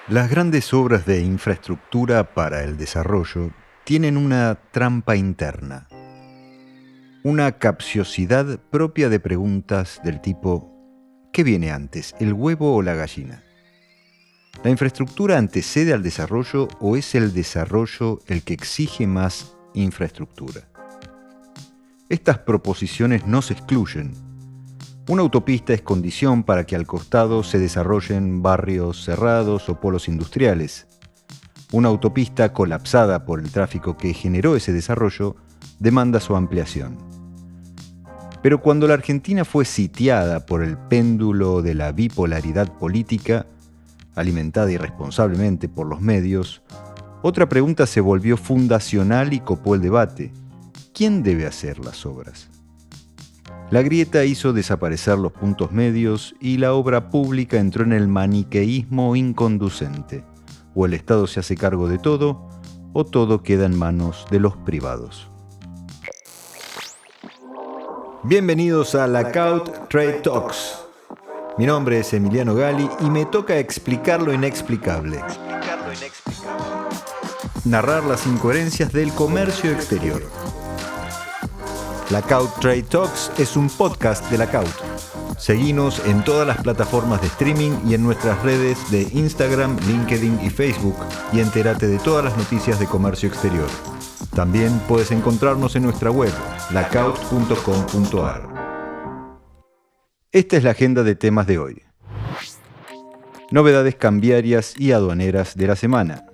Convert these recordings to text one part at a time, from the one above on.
Las grandes obras de infraestructura para el desarrollo tienen una trampa interna, una capciosidad propia de preguntas del tipo ¿qué viene antes, el huevo o la gallina? ¿La infraestructura antecede al desarrollo o es el desarrollo el que exige más infraestructura? Estas proposiciones no se excluyen. Una autopista es condición para que al costado se desarrollen barrios cerrados o polos industriales. Una autopista colapsada por el tráfico que generó ese desarrollo demanda su ampliación. Pero cuando la Argentina fue sitiada por el péndulo de la bipolaridad política, alimentada irresponsablemente por los medios, otra pregunta se volvió fundacional y copó el debate. ¿Quién debe hacer las obras? La grieta hizo desaparecer los puntos medios y la obra pública entró en el maniqueísmo inconducente. O el Estado se hace cargo de todo, o todo queda en manos de los privados. Bienvenidos a Lackaut Trade Talks. Mi nombre es Emiliano Gali y me toca explicar lo inexplicable. Narrar las incoherencias del comercio exterior. Lackaut Trade Talks es un podcast de Lackaut. Seguinos en todas las plataformas de streaming y en nuestras redes de Instagram, LinkedIn y Facebook y entérate de todas las noticias de comercio exterior. También puedes encontrarnos en nuestra web, lackaut.com.ar. Esta es la agenda de temas de hoy. Novedades cambiarias y aduaneras de la semana.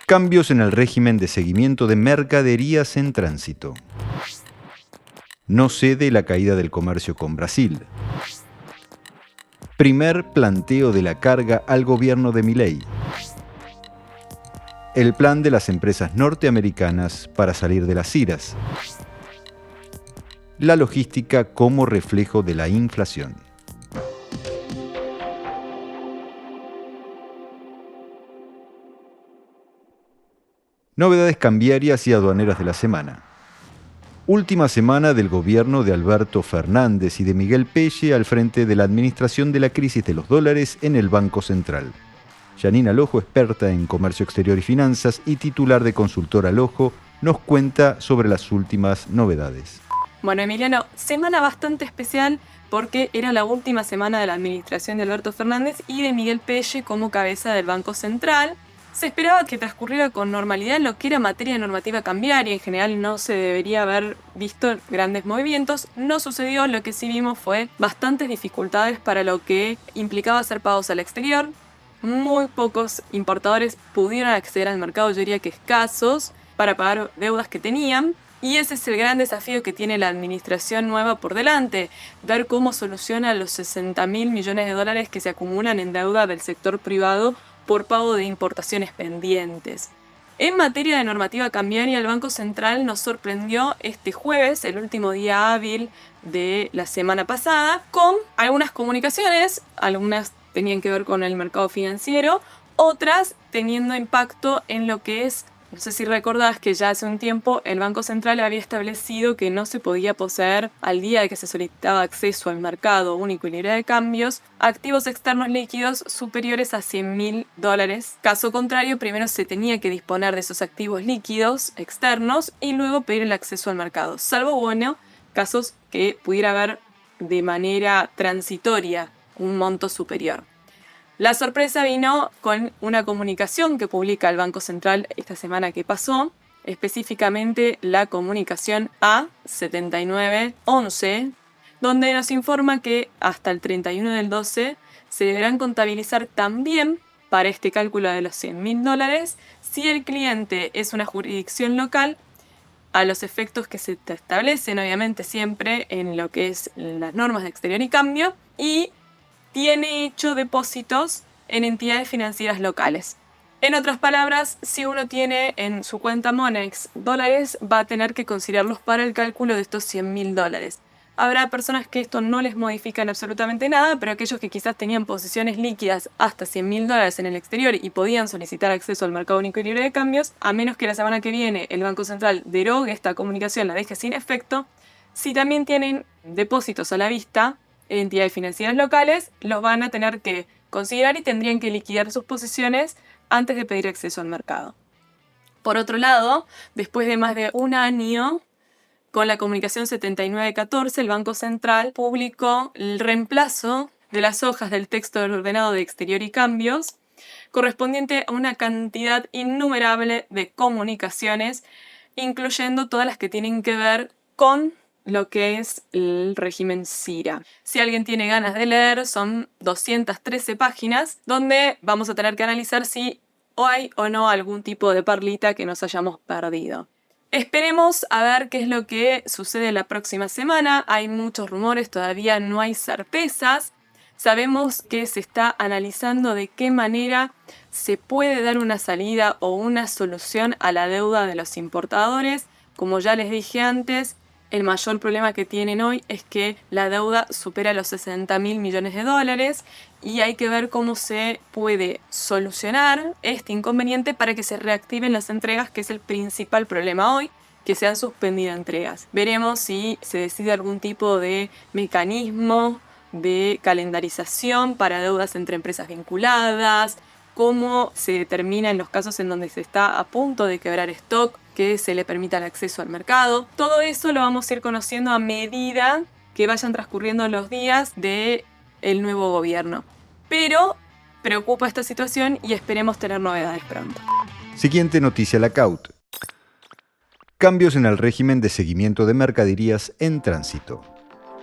Cambios en el régimen de seguimiento de mercaderías en tránsito. No cede la caída del comercio con Brasil. Primer planteo de la carga al gobierno de Milei. El plan de las empresas norteamericanas para salir de las iras. La logística como reflejo de la inflación. Novedades cambiarias y aduaneras de la semana. Última semana del gobierno de Alberto Fernández y de Miguel Pelle al frente de la administración de la crisis de los dólares en el Banco Central. Janine Alojo, experta en comercio exterior y finanzas y titular de Consultora Alojo, nos cuenta sobre las últimas novedades. Bueno, Emiliano, semana bastante especial porque era la última semana de la administración de Alberto Fernández y de Miguel Pelle como cabeza del Banco Central. Se esperaba que transcurriera con normalidad en lo que era materia de normativa cambiaria. En general no se debería haber visto grandes movimientos. No sucedió, lo que sí vimos fue bastantes dificultades para lo que implicaba hacer pagos al exterior. Muy pocos importadores pudieron acceder al mercado, yo diría que escasos, para pagar deudas que tenían. Y ese es el gran desafío que tiene la administración nueva por delante, ver cómo soluciona los 60.000 millones de dólares que se acumulan en deuda del sector privado por pago de importaciones pendientes. En materia de normativa cambiaria, el Banco Central nos sorprendió este jueves, el último día hábil de la semana pasada, con algunas comunicaciones, algunas tenían que ver con el mercado financiero, otras teniendo impacto en lo que es, no sé si recordás que ya hace un tiempo el Banco Central había establecido que no se podía poseer al día de que se solicitaba acceso al mercado único y libre de cambios activos externos líquidos superiores a $100.000. Caso contrario, primero se tenía que disponer de esos activos líquidos externos y luego pedir el acceso al mercado, salvo, bueno, casos que pudiera haber de manera transitoria un monto superior. La sorpresa vino con una comunicación que publica el Banco Central esta semana que pasó, específicamente la comunicación A7911, donde nos informa que hasta el 31 del 12 se deberán contabilizar también para este cálculo de los $100.000 si el cliente es una jurisdicción local, a los efectos que se establecen obviamente siempre en lo que es las normas de exterior y cambio, y tiene hecho depósitos en entidades financieras locales. En otras palabras, si uno tiene en su cuenta Monex dólares, va a tener que considerarlos para el cálculo de estos $100.000. Habrá personas que esto no les modifican absolutamente nada, pero aquellos que quizás tenían posiciones líquidas hasta $100.000 en el exterior y podían solicitar acceso al mercado único y libre de cambios, a menos que la semana que viene el Banco Central derogue esta comunicación, la deje sin efecto, si también tienen depósitos a la vista, entidades financieras locales, los van a tener que considerar y tendrían que liquidar sus posiciones antes de pedir acceso al mercado. Por otro lado, después de más de un año, con la comunicación 7914, el Banco Central publicó el reemplazo de las hojas del texto del ordenado de exterior y cambios, correspondiente a una cantidad innumerable de comunicaciones, incluyendo todas las que tienen que ver con lo que es el régimen CIRA. Si alguien tiene ganas de leer, son 213 páginas, donde vamos a tener que analizar si hay o no algún tipo de perlita que nos hayamos perdido. Esperemos a ver qué es lo que sucede la próxima semana. Hay muchos rumores, todavía no hay certezas. Sabemos que se está analizando de qué manera se puede dar una salida o una solución a la deuda de los importadores. Como ya les dije antes, el mayor problema que tienen hoy es que la deuda supera los 60.000 millones de dólares y hay que ver cómo se puede solucionar este inconveniente para que se reactiven las entregas, que es el principal problema hoy, que se han suspendido entregas. Veremos si se decide algún tipo de mecanismo de calendarización para deudas entre empresas vinculadas, cómo se determina en los casos en donde se está a punto de quebrar stock, que se le permita el acceso al mercado. Todo eso lo vamos a ir conociendo a medida que vayan transcurriendo los días del nuevo gobierno. Pero preocupa esta situación y esperemos tener novedades pronto. Siguiente noticia, la CAUT. Cambios en el régimen de seguimiento de mercaderías en tránsito.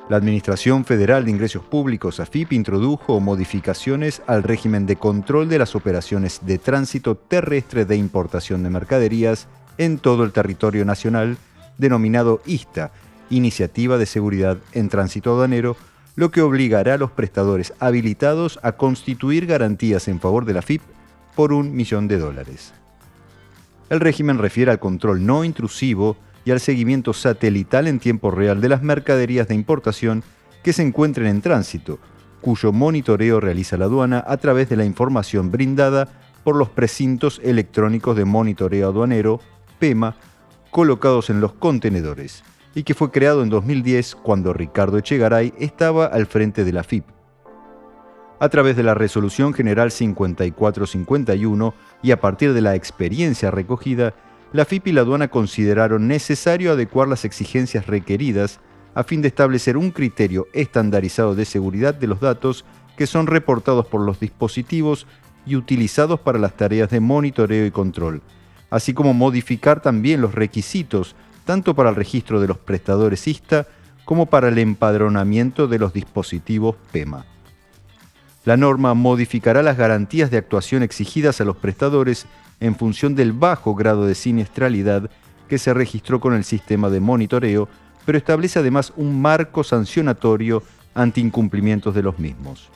La Administración Federal de Ingresos Públicos, AFIP, introdujo modificaciones al régimen de control de las operaciones de tránsito terrestre de importación de mercaderías en todo el territorio nacional, denominado ISTA, Iniciativa de Seguridad en Tránsito Aduanero, lo que obligará a los prestadores habilitados a constituir garantías en favor de la AFIP por $1 millón. El régimen refiere al control no intrusivo y al seguimiento satelital en tiempo real de las mercaderías de importación que se encuentren en tránsito, cuyo monitoreo realiza la aduana a través de la información brindada por los precintos electrónicos de monitoreo aduanero, PEMA, colocados en los contenedores, y que fue creado en 2010 cuando Ricardo Echegaray estaba al frente de la AFIP. A través de la Resolución General 5451 y a partir de la experiencia recogida, la AFIP y la aduana consideraron necesario adecuar las exigencias requeridas a fin de establecer un criterio estandarizado de seguridad de los datos que son reportados por los dispositivos y utilizados para las tareas de monitoreo y control, así como modificar también los requisitos tanto para el registro de los prestadores ISTA como para el empadronamiento de los dispositivos PEMA. La norma modificará las garantías de actuación exigidas a los prestadores en función del bajo grado de siniestralidad que se registró con el sistema de monitoreo, pero establece además un marco sancionatorio ante incumplimientos de los mismos.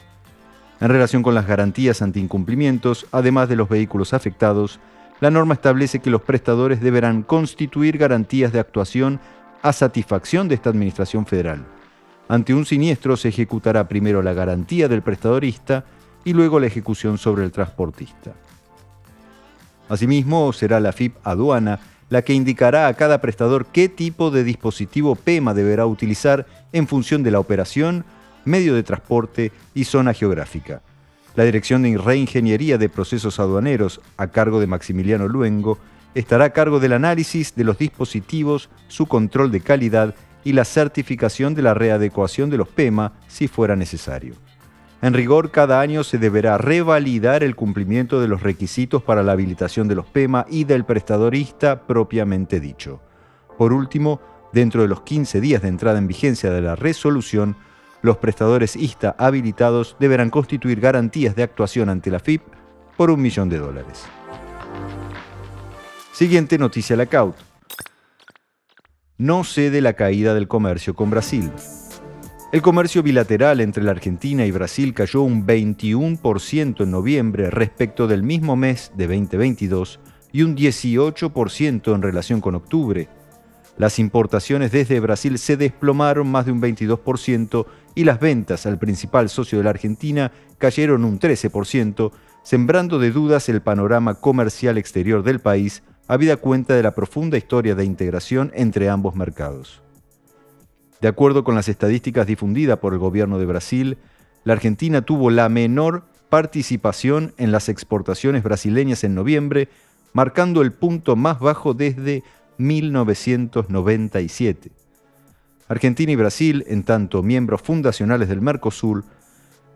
En relación con las garantías ante incumplimientos, además de los vehículos afectados, la norma establece que los prestadores deberán constituir garantías de actuación a satisfacción de esta Administración Federal. Ante un siniestro se ejecutará primero la garantía del prestadorista y luego la ejecución sobre el transportista. Asimismo, será la AFIP Aduana la que indicará a cada prestador qué tipo de dispositivo PEMA deberá utilizar en función de la operación, medio de transporte y zona geográfica. La Dirección de Reingeniería de Procesos Aduaneros, a cargo de Maximiliano Luengo, estará a cargo del análisis de los dispositivos, su control de calidad y la certificación de la readecuación de los PEMA si fuera necesario. En rigor, cada año se deberá revalidar el cumplimiento de los requisitos para la habilitación de los PEMA y del prestadorista propiamente dicho. Por último, dentro de los 15 días de entrada en vigencia de la resolución, los prestadores ISTA habilitados deberán constituir garantías de actuación ante la AFIP por $1 millón. Siguiente noticia, la CAUT. No cede la caída del comercio con Brasil. El comercio bilateral entre la Argentina y Brasil cayó un 21% en noviembre respecto del mismo mes de 2022 y un 18% en relación con octubre. Las importaciones desde Brasil se desplomaron más de un 22% y las ventas al principal socio de la Argentina cayeron un 13%, sembrando de dudas el panorama comercial exterior del país, habida cuenta de la profunda historia de integración entre ambos mercados. De acuerdo con las estadísticas difundidas por el gobierno de Brasil, la Argentina tuvo la menor participación en las exportaciones brasileñas en noviembre, marcando el punto más bajo desde 1997. Argentina y Brasil, en tanto miembros fundacionales del Mercosur,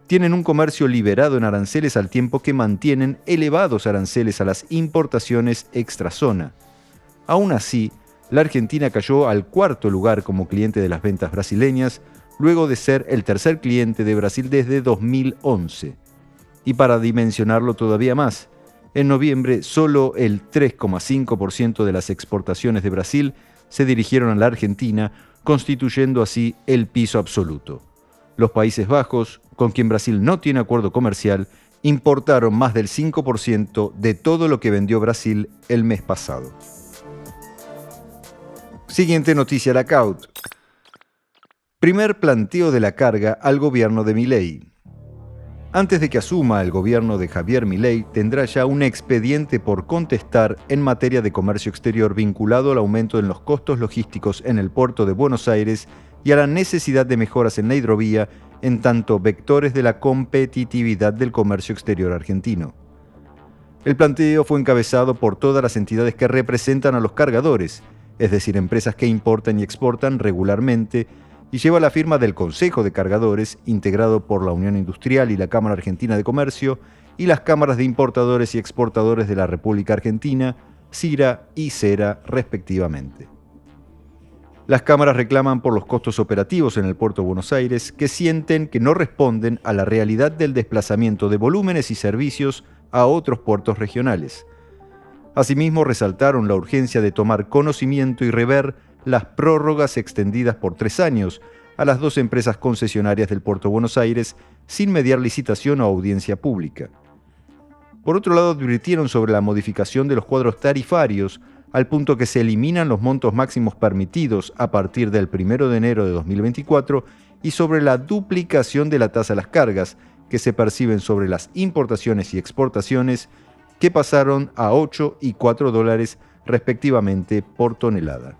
tienen un comercio liberado en aranceles al tiempo que mantienen elevados aranceles a las importaciones extrazona. Aún así, la Argentina cayó al cuarto lugar como cliente de las ventas brasileñas, luego de ser el tercer cliente de Brasil desde 2011. Y para dimensionarlo todavía más, en noviembre solo el 3,5% de las exportaciones de Brasil se dirigieron a la Argentina, constituyendo así el piso absoluto. Los Países Bajos, con quien Brasil no tiene acuerdo comercial, importaron más del 5% de todo lo que vendió Brasil el mes pasado. Siguiente noticia, la CAUT. Primer planteo de la carga al gobierno de Milei. Antes de que asuma el gobierno de Javier Milei, tendrá ya un expediente por contestar en materia de comercio exterior vinculado al aumento en los costos logísticos en el puerto de Buenos Aires y a la necesidad de mejoras en la hidrovía, en tanto vectores de la competitividad del comercio exterior argentino. El planteo fue encabezado por todas las entidades que representan a los cargadores, es decir, empresas que importan y exportan regularmente, y lleva la firma del Consejo de Cargadores, integrado por la Unión Industrial y la Cámara Argentina de Comercio, y las cámaras de importadores y exportadores de la República Argentina, CIRA y CERA, respectivamente. Las cámaras reclaman por los costos operativos en el puerto de Buenos Aires, que sienten que no responden a la realidad del desplazamiento de volúmenes y servicios a otros puertos regionales. Asimismo, resaltaron la urgencia de tomar conocimiento y rever las prórrogas extendidas por 3 años a las 2 empresas concesionarias del puerto de Buenos Aires sin mediar licitación o audiencia pública. Por otro lado, advirtieron sobre la modificación de los cuadros tarifarios, al punto que se eliminan los montos máximos permitidos a partir del 1 de enero de 2024 y sobre la duplicación de la tasa a las cargas que se perciben sobre las importaciones y exportaciones, que pasaron a 8 y 4 dólares respectivamente por tonelada.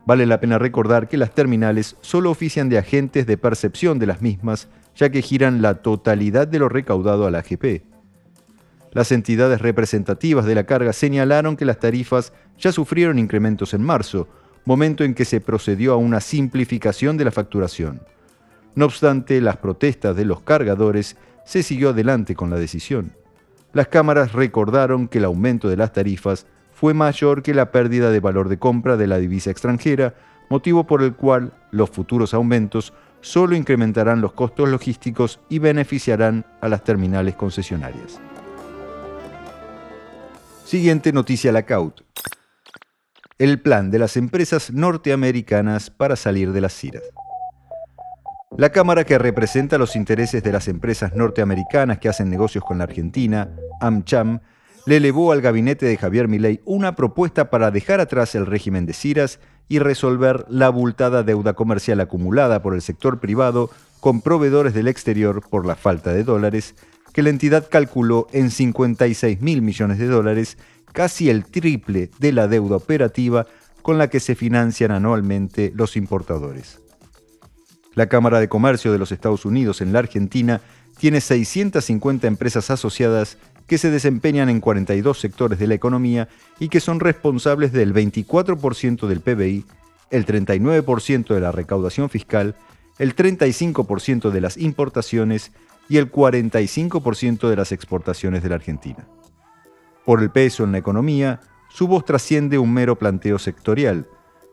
Vale la pena recordar que las terminales solo ofician de agentes de percepción de las mismas, ya que giran la totalidad de lo recaudado a la AGP. Las entidades representativas de la carga señalaron que las tarifas ya sufrieron incrementos en marzo, momento en que se procedió a una simplificación de la facturación. No obstante las protestas de los cargadores, se siguió adelante con la decisión. Las cámaras recordaron que el aumento de las tarifas fue mayor que la pérdida de valor de compra de la divisa extranjera, motivo por el cual los futuros aumentos solo incrementarán los costos logísticos y beneficiarán a las terminales concesionarias. Siguiente noticia, la CAUT. El plan de las empresas norteamericanas para salir de las CIRAS. La Cámara que representa los intereses de las empresas norteamericanas que hacen negocios con la Argentina, AmCham, le elevó al gabinete de Javier Milei una propuesta para dejar atrás el régimen de CIRAS y resolver la abultada deuda comercial acumulada por el sector privado con proveedores del exterior por la falta de dólares, que la entidad calculó en $56.000 millones, casi el triple de la deuda operativa con la que se financian anualmente los importadores. La Cámara de Comercio de los Estados Unidos en la Argentina tiene 650 empresas asociadas que se desempeñan en 42 sectores de la economía y que son responsables del 24% del PBI, el 39% de la recaudación fiscal, el 35% de las importaciones y el 45% de las exportaciones de la Argentina. Por el peso en la economía, su voz trasciende un mero planteo sectorial.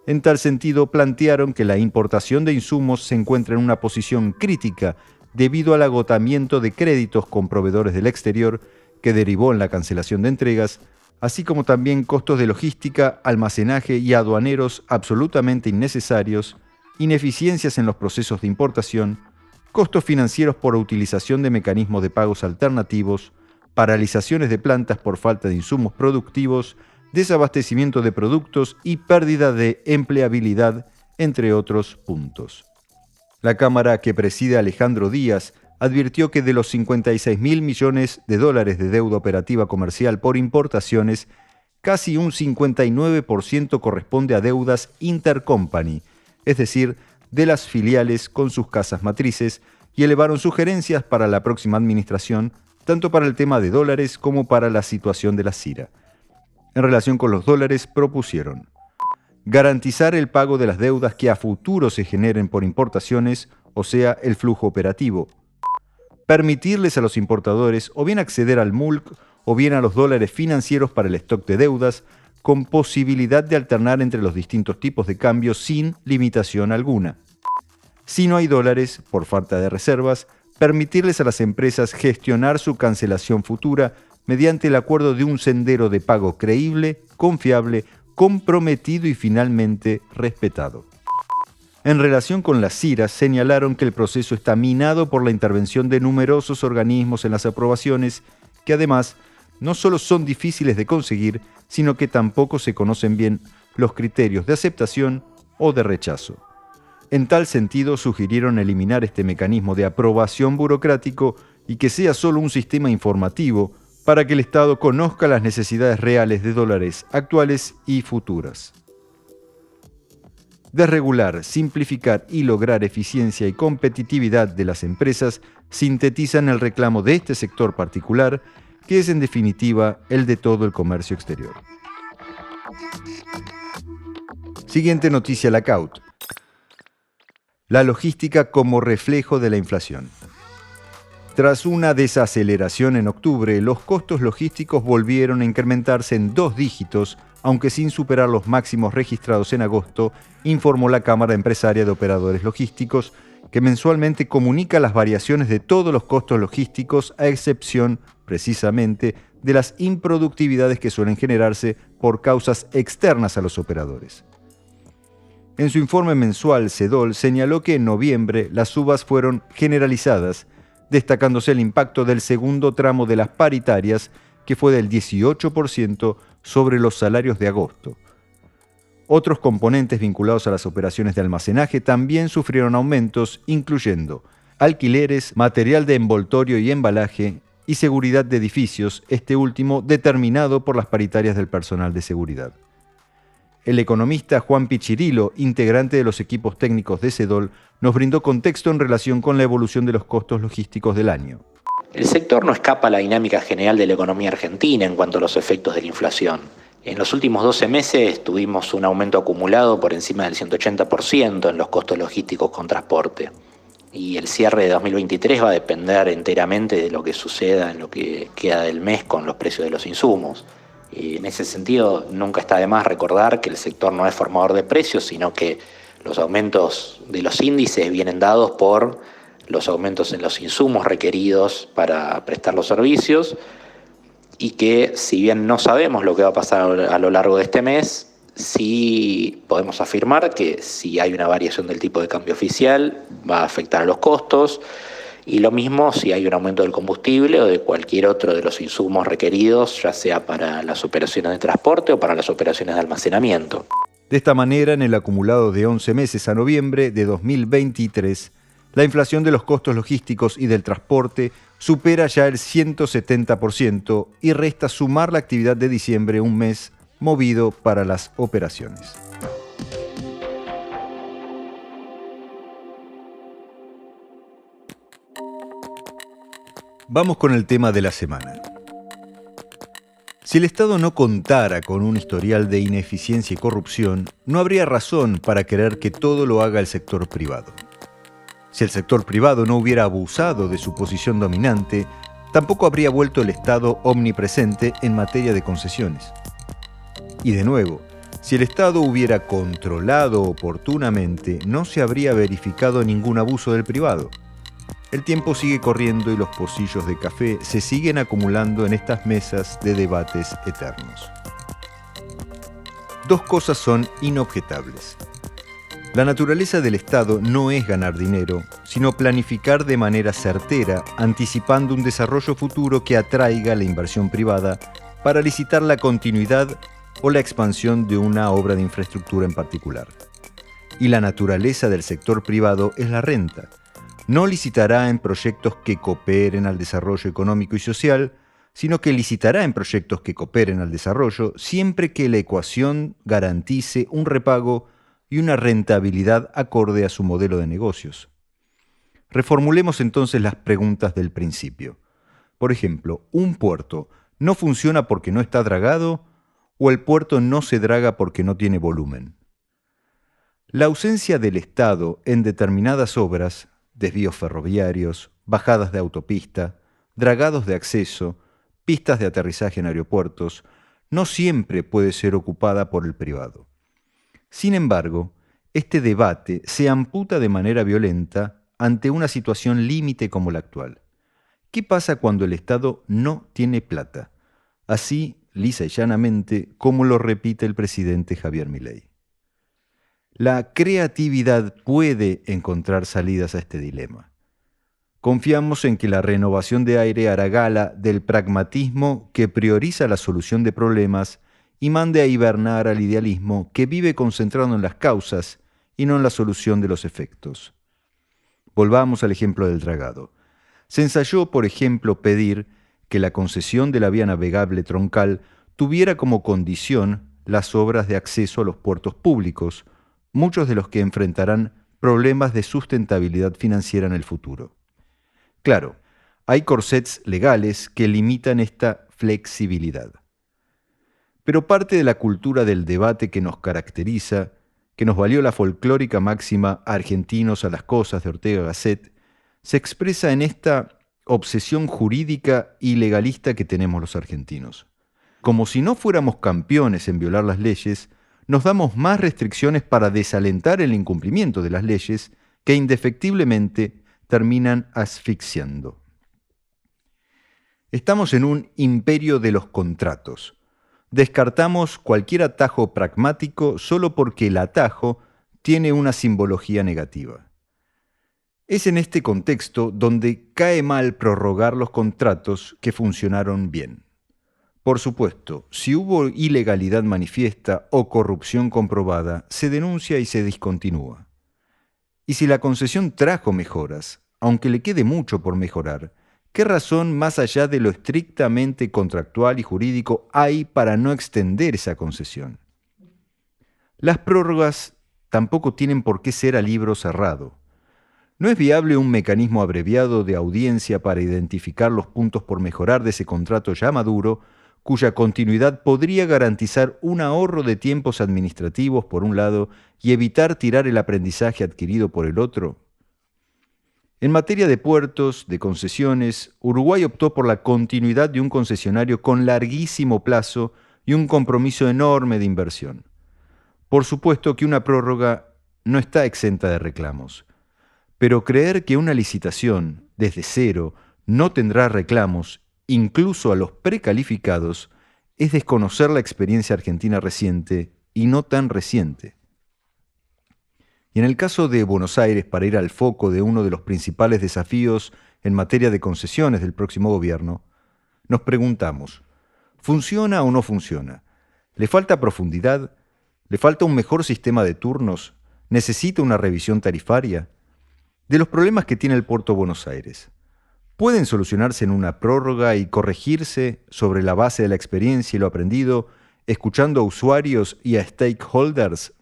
En tal sentido, plantearon que la importación de insumos se encuentra en una posición crítica debido al agotamiento de créditos con proveedores del exterior que derivó en la cancelación de entregas, así como también costos de logística, almacenaje y aduaneros absolutamente innecesarios, ineficiencias en los procesos de importación, costos financieros por utilización de mecanismos de pagos alternativos, paralizaciones de plantas por falta de insumos productivos, desabastecimiento de productos y pérdida de empleabilidad, entre otros puntos. La Cámara que preside Alejandro Díaz advirtió que de los $56.000 millones de deuda operativa comercial por importaciones, casi un 59% corresponde a deudas intercompany, es decir, de las filiales con sus casas matrices, y elevaron sugerencias para la próxima administración, tanto para el tema de dólares como para la situación de la CIRA. En relación con los dólares, propusieron garantizar el pago de las deudas que a futuro se generen por importaciones, o sea, el flujo operativo, permitirles a los importadores o bien acceder al MULC o bien a los dólares financieros para el stock de deudas, con posibilidad de alternar entre los distintos tipos de cambio sin limitación alguna. Si no hay dólares, por falta de reservas, permitirles a las empresas gestionar su cancelación futura mediante el acuerdo de un sendero de pago creíble, confiable, comprometido y finalmente respetado. En relación con las CIRAs, señalaron que el proceso está minado por la intervención de numerosos organismos en las aprobaciones, que además no solo son difíciles de conseguir, sino que tampoco se conocen bien los criterios de aceptación o de rechazo. En tal sentido, sugirieron eliminar este mecanismo de aprobación burocrático y que sea solo un sistema informativo para que el Estado conozca las necesidades reales de dólares actuales y futuras. Desregular, simplificar y lograr eficiencia y competitividad de las empresas sintetizan el reclamo de este sector particular, que es en definitiva el de todo el comercio exterior. Siguiente noticia Lackaut. La logística como reflejo de la inflación. Tras una desaceleración en octubre, los costos logísticos volvieron a incrementarse en 2 dígitos, aunque sin superar los máximos registrados en agosto, informó la Cámara Empresaria de Operadores Logísticos, que mensualmente comunica las variaciones de todos los costos logísticos, a excepción, precisamente, de las improductividades que suelen generarse por causas externas a los operadores. En su informe mensual, CEDOL señaló que en noviembre las subas fueron generalizadas, destacándose el impacto del segundo tramo de las paritarias, que fue del 18% sobre los salarios de agosto. Otros componentes vinculados a las operaciones de almacenaje también sufrieron aumentos, incluyendo alquileres, material de envoltorio y embalaje y seguridad de edificios, este último determinado por las paritarias del personal de seguridad. El economista Juan Pichirilo, integrante de los equipos técnicos de CEDOL, nos brindó contexto en relación con la evolución de los costos logísticos del año. El sector no escapa a la dinámica general de la economía argentina en cuanto a los efectos de la inflación. En los últimos 12 meses tuvimos un aumento acumulado por encima del 180% en los costos logísticos con transporte. Y el cierre de 2023 va a depender enteramente de lo que suceda en lo que queda del mes con los precios de los insumos. Y en ese sentido, nunca está de más recordar que el sector no es formador de precios, sino que los aumentos de los índices vienen dados por los aumentos en los insumos requeridos para prestar los servicios, y que si bien no sabemos lo que va a pasar a lo largo de este mes, sí podemos afirmar que si hay una variación del tipo de cambio oficial va a afectar a los costos, y lo mismo si hay un aumento del combustible o de cualquier otro de los insumos requeridos, ya sea para las operaciones de transporte o para las operaciones de almacenamiento. De esta manera, en el acumulado de 11 meses a noviembre de 2023, la inflación de los costos logísticos y del transporte supera ya el 170% y resta sumar la actividad de diciembre, un mes movido para las operaciones. Vamos con el tema de la semana. Si el Estado no contara con un historial de ineficiencia y corrupción, no habría razón para querer que todo lo haga el sector privado. Si el sector privado no hubiera abusado de su posición dominante, tampoco habría vuelto el Estado omnipresente en materia de concesiones. Y de nuevo, si el Estado hubiera controlado oportunamente, no se habría verificado ningún abuso del privado. El tiempo sigue corriendo y los pocillos de café se siguen acumulando en estas mesas de debates eternos. 2 cosas son inobjetables. La naturaleza del Estado no es ganar dinero, sino planificar de manera certera, anticipando un desarrollo futuro que atraiga la inversión privada para licitar la continuidad o la expansión de una obra de infraestructura en particular. Y la naturaleza del sector privado es la renta. No licitará en proyectos que cooperen al desarrollo económico y social, sino que licitará en proyectos que cooperen al desarrollo siempre que la ecuación garantice un repago y una rentabilidad acorde a su modelo de negocios. Reformulemos entonces las preguntas del principio. Por ejemplo, ¿un puerto no funciona porque no está dragado o el puerto no se draga porque no tiene volumen? La ausencia del Estado en determinadas obras, desvíos ferroviarios, bajadas de autopista, dragados de acceso, pistas de aterrizaje en aeropuertos, no siempre puede ser ocupada por el privado. Sin embargo, este debate se amputa de manera violenta ante una situación límite como la actual. ¿Qué pasa cuando el Estado no tiene plata? Así, lisa y llanamente, como lo repite el presidente Javier Milei. La creatividad puede encontrar salidas a este dilema. Confiamos en que la renovación de aire hará gala del pragmatismo que prioriza la solución de problemas y mande a hibernar al idealismo que vive concentrado en las causas y no en la solución de los efectos. Volvamos al ejemplo del dragado. Se ensayó, por ejemplo, pedir que la concesión de la vía navegable troncal tuviera como condición las obras de acceso a los puertos públicos, muchos de los que enfrentarán problemas de sustentabilidad financiera en el futuro. Claro, hay corsets legales que limitan esta flexibilidad. Pero parte de la cultura del debate que nos caracteriza, que nos valió la folclórica máxima argentinos a las cosas de Ortega Gasset, se expresa en esta obsesión jurídica y legalista que tenemos los argentinos. Como si no fuéramos campeones en violar las leyes, nos damos más restricciones para desalentar el incumplimiento de las leyes que indefectiblemente terminan asfixiando. Estamos en un imperio de los contratos. Descartamos cualquier atajo pragmático solo porque el atajo tiene una simbología negativa. Es en este contexto donde cae mal prorrogar los contratos que funcionaron bien. Por supuesto, si hubo ilegalidad manifiesta o corrupción comprobada, se denuncia y se discontinúa. Y si la concesión trajo mejoras, aunque le quede mucho por mejorar, ¿qué razón más allá de lo estrictamente contractual y jurídico hay para no extender esa concesión? Las prórrogas tampoco tienen por qué ser a libro cerrado. ¿No es viable un mecanismo abreviado de audiencia para identificar los puntos por mejorar de ese contrato ya maduro, cuya continuidad podría garantizar un ahorro de tiempos administrativos por un lado y evitar tirar el aprendizaje adquirido por el otro? En materia de puertos, de concesiones, Uruguay optó por la continuidad de un concesionario con larguísimo plazo y un compromiso enorme de inversión. Por supuesto que una prórroga no está exenta de reclamos, pero creer que una licitación, desde cero, no tendrá reclamos, incluso a los precalificados, es desconocer la experiencia argentina reciente y no tan reciente. Y en el caso de Buenos Aires, para ir al foco de uno de los principales desafíos en materia de concesiones del próximo gobierno, nos preguntamos, ¿funciona o no funciona? ¿Le falta profundidad? ¿Le falta un mejor sistema de turnos? ¿Necesita una revisión tarifaria? De los problemas que tiene el Puerto de Buenos Aires, ¿pueden solucionarse en una prórroga y corregirse sobre la base de la experiencia y lo aprendido, escuchando a usuarios y a stakeholders?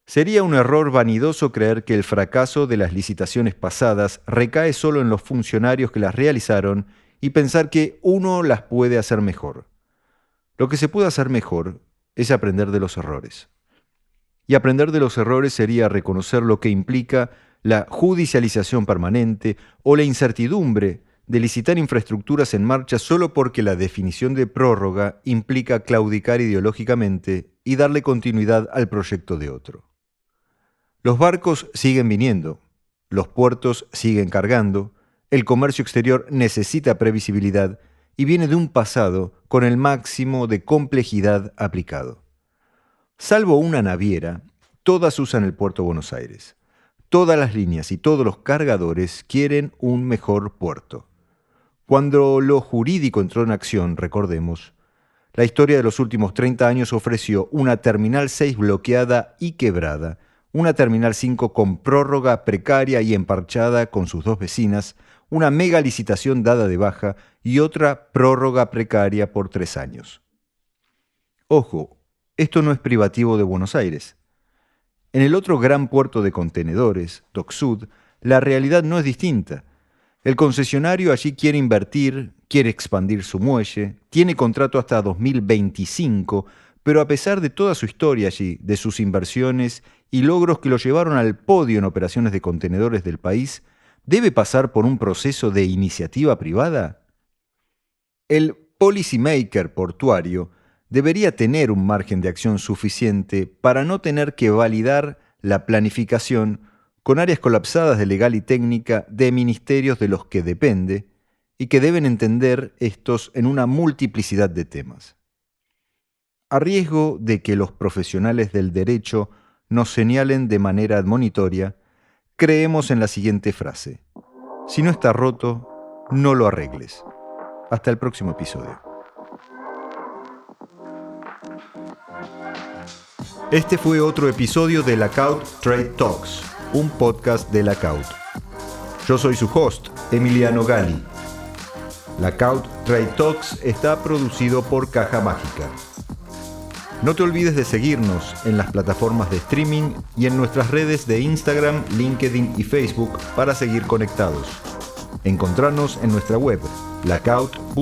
Sería un error vanidoso creer que el fracaso de las licitaciones pasadas recae solo en los funcionarios que las realizaron y pensar que uno las puede hacer mejor. Lo que se puede hacer mejor es aprender de los errores. Y aprender de los errores sería reconocer lo que implica la judicialización permanente o la incertidumbre de licitar infraestructuras en marcha solo porque la definición de prórroga implica claudicar ideológicamente y darle continuidad al proyecto de otro. Los barcos siguen viniendo, los puertos siguen cargando, el comercio exterior necesita previsibilidad y viene de un pasado con el máximo de complejidad aplicado. Salvo una naviera, todas usan el puerto de Buenos Aires. Todas las líneas y todos los cargadores quieren un mejor puerto. Cuando lo jurídico entró en acción, recordemos, la historia de los últimos 30 años ofreció una Terminal 6 bloqueada y quebrada, una Terminal 5 con prórroga precaria y emparchada con sus dos vecinas, una mega licitación dada de baja y otra prórroga precaria por 3 años. Ojo, esto no es privativo de Buenos Aires. En el otro gran puerto de contenedores, Dock Sud, la realidad no es distinta. El concesionario allí quiere invertir, quiere expandir su muelle, tiene contrato hasta 2025, pero a pesar de toda su historia allí, de sus inversiones y logros que lo llevaron al podio en operaciones de contenedores del país, ¿debe pasar por un proceso de iniciativa privada? El policymaker portuario debería tener un margen de acción suficiente para no tener que validar la planificación con áreas colapsadas de legal y técnica de ministerios de los que depende y que deben entender estos en una multiplicidad de temas. A riesgo de que los profesionales del derecho nos señalen de manera admonitoria, creemos en la siguiente frase: si no está roto, no lo arregles. Hasta el próximo episodio. Este fue otro episodio de Lackaut Trade Talks, un podcast de Lackaut. Yo soy su host, Emiliano Gali. Lackaut Trade Talks está producido por Caja Mágica. No te olvides de seguirnos en las plataformas de streaming y en nuestras redes de Instagram, LinkedIn y Facebook para seguir conectados. Encontranos en nuestra web, lackaut.com.ar.